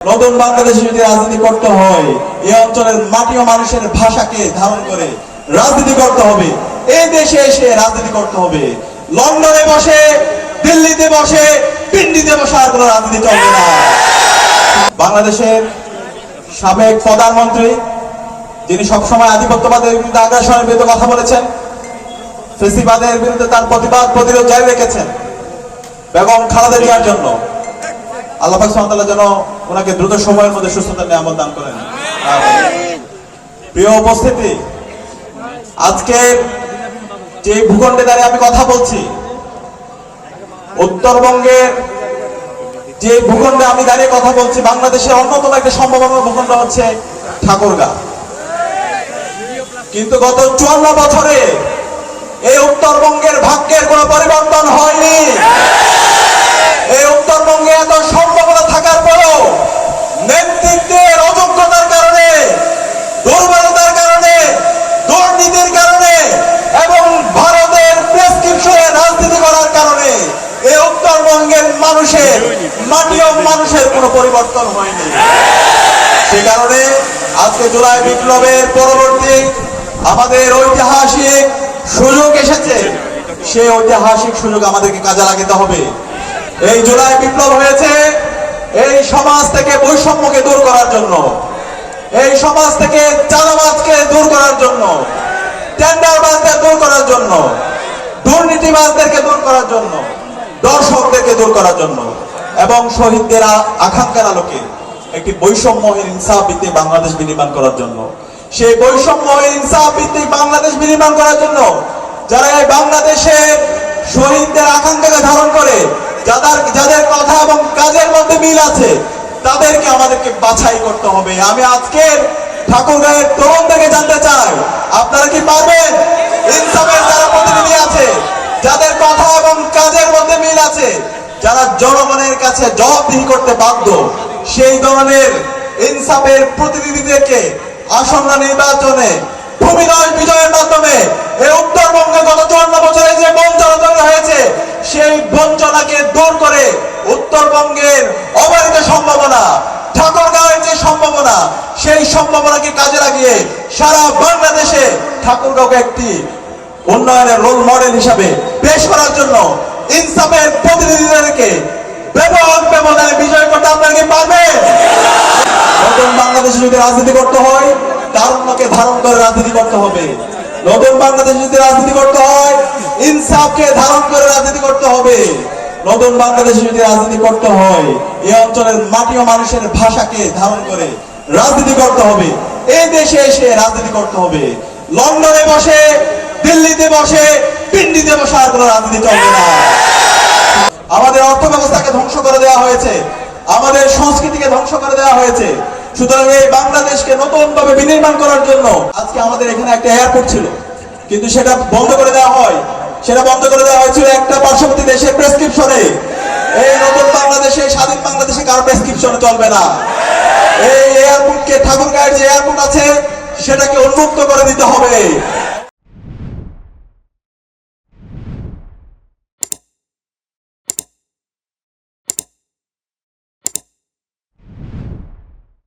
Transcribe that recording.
নতুন বাংলাদেশে যদি রাজনীতি করতে হয় এই অঞ্চলের মাটি ও মানুষের ভাষাকে ধারণ করে রাজনীতি করতে হবে। এই দেশে এসে রাজনীতি করতে হবে। লন্ডনে বসে, দিল্লিতে বসে, পিন্ডিতে বসে আর কোনো রাজনীতি চলবে না। বাংলাদেশের সাবেক প্রধানমন্ত্রী যিনি সবসময় আধিপত্যবাদের বিরুদ্ধে, আগ্রাসনের বিরুদ্ধে কথা বলেছেন, ফেসিবাদের বিরুদ্ধে তার প্রতিরোধ জারি রেখেছেন, বেগম খালেদা জিয়ার জন্য আল্লাহ পাক সুবহানাহু ওয়া তাআলা যেন ওনাকে দ্রুত সময়ের মধ্যে সুস্থতার নিয়ামত দান করেন। প্রিয় উপস্থিতি, আজকে যে ভূখণ্ডে দাঁড়িয়ে আমি কথা বলছি, উত্তরবঙ্গের যে ভূখণ্ডে আমি দাঁড়িয়ে কথা বলছি, বাংলাদেশের অন্যতম একটা সম্ভাবনার ভূখণ্ড হচ্ছে ঠাকুরগাঁও। কিন্তু গত 54 বছরে এই উত্তরবঙ্গের ভাগ্যের কোনো পরিবর্তন হয়নি। এই উত্তরবঙ্গে এত সম্ভাবনা থাকার পরও নেতৃত্বের অযোগ্যতার কারণে, দুর্বলতার কারণে, দুর্নীতির কারণে এবং ভারতের প্রেসক্রিপশনে রাজনীতি করার কারণে এই উত্তরবঙ্গের মানুষের মাটি ও মানুষের কোনো পরিবর্তন হয়নি। সে কারণে আজকে জুলাই বিপ্লবের পরবর্তী আমাদের ঐতিহাসিক সুযোগ এসেছে। সেই ঐতিহাসিক সুযোগ আমাদেরকে কাজে লাগাতে হবে। এই জুলাই বিপ্লব হয়েছে এই সমাজ থেকে বৈষম্যকে দূর করার জন্য, এই সমাজ থেকে চাঁদাবাজকে দূর করার জন্য, টেন্ডারবাজদের দূর করার জন্য, দুর্নীতিবাজদেরকে দূর করার জন্য, দর্শকদেরকে দূর করার জন্য এবং শহীদদের আকাঙ্ক্ষার আলোকে একটি বৈষম্যহীন ইনসাফ ভিত্তিক বাংলাদেশ বিনির্মাণ করার জন্য, সেই বৈষম্যহীন ইনসাফ ভিত্তিক বাংলাদেশ বিনির্মাণ করার জন্য যারা এই বাংলাদেশের শহীদদের আকাঙ্ক্ষাকে ধারণ করে, যাদের কথা এবং কাজের মধ্যে মিল আছে, তাদেরকে আমাদেরকে বাছাই করতে হবে। আমি আজকের ঠাকুরগাঁয়ের তরুণদেরকে জানতে চাই, আপনারা কি পারবেন? ইনসাফের যারা প্রতিনিধি আছে, যাদের কথা এবং কাজের মধ্যে মিল আছে, যারা জনগণের কাছে জবাবদিহি করতে বাধ্য, সেই ধরনের ইনসাফের প্রতিনিধিদেরকে আসন্ন নির্বাচনে ভূমিদয় বিজয়ের মাধ্যমে এই উত্তরবঙ্গে গত 54 বছরে যে বঞ্চনা হয়েছে, সেই বঞ্চনাকে দূর করে উত্তরবঙ্গের অবারিত সম্ভাবনা, ঠাকুরগাঁওয়ের যে সম্ভাবনা, সেই সম্ভাবনাকে কাজে লাগিয়ে সারা বাংলাদেশে ঠাকুরগাঁওকে একটি উন্নয়নের রোল মডেল হিসাবে পেশ করার জন্য ইনসাফের প্রতিনিধিদেরকে ব্যাপক ব্যবধানে বিজয় করতে আপনারা কি পারবেন? নতুন বাংলাদেশে যদি রাজনীতি করতে হয়, তারুণ্যকে ধারণ করে রাজনীতি করতে হবে। নতুন বাংলাদেশে যদি রাজনীতি করতে হয়, ইনসাফকে ধারণ করে রাজনীতি করতে হবে। নতুন বাংলাদেশে যদি রাজনীতি করতে হয়, এই অঞ্চলের মাটি ও মানুষের ভাষাকে ধারণ করে রাজনীতি করতে হবে। এই দেশে এসে রাজনীতি করতে হবে। লন্ডনে বসে, দিল্লিতে বসে, পিন্ডিতে বসে আর কোনো রাজনীতি চলবে না। আমাদের অর্থ ব্যবস্থাকে ধ্বংস করে দেওয়া হয়েছে, আমাদের সংস্কৃতিকে ধ্বংস করে দেওয়া হয়েছে। সুতরাং এই বাংলাদেশকে নতুন ভাবে বিনির্মাণ করার জন্য আজকে আমাদের এখানে একটা এয়ারপোর্ট ছিল, কিন্তু সেটা বন্ধ করে দেওয়া হয়। সেটা বন্ধ করে দেওয়া হয়েছিল একটা পার্শ্ববর্তী দেশের প্রেসক্রিপশনে। এই নতুন বাংলাদেশে, স্বাধীন বাংলাদেশে কারো প্রেসক্রিপশনে চলবে না। এই এয়ারপোর্টকে, ঠাকুরগাঁয়ের যে এয়ারপোর্ট আছে, সেটাকে উন্মুক্ত করে দিতে হবে।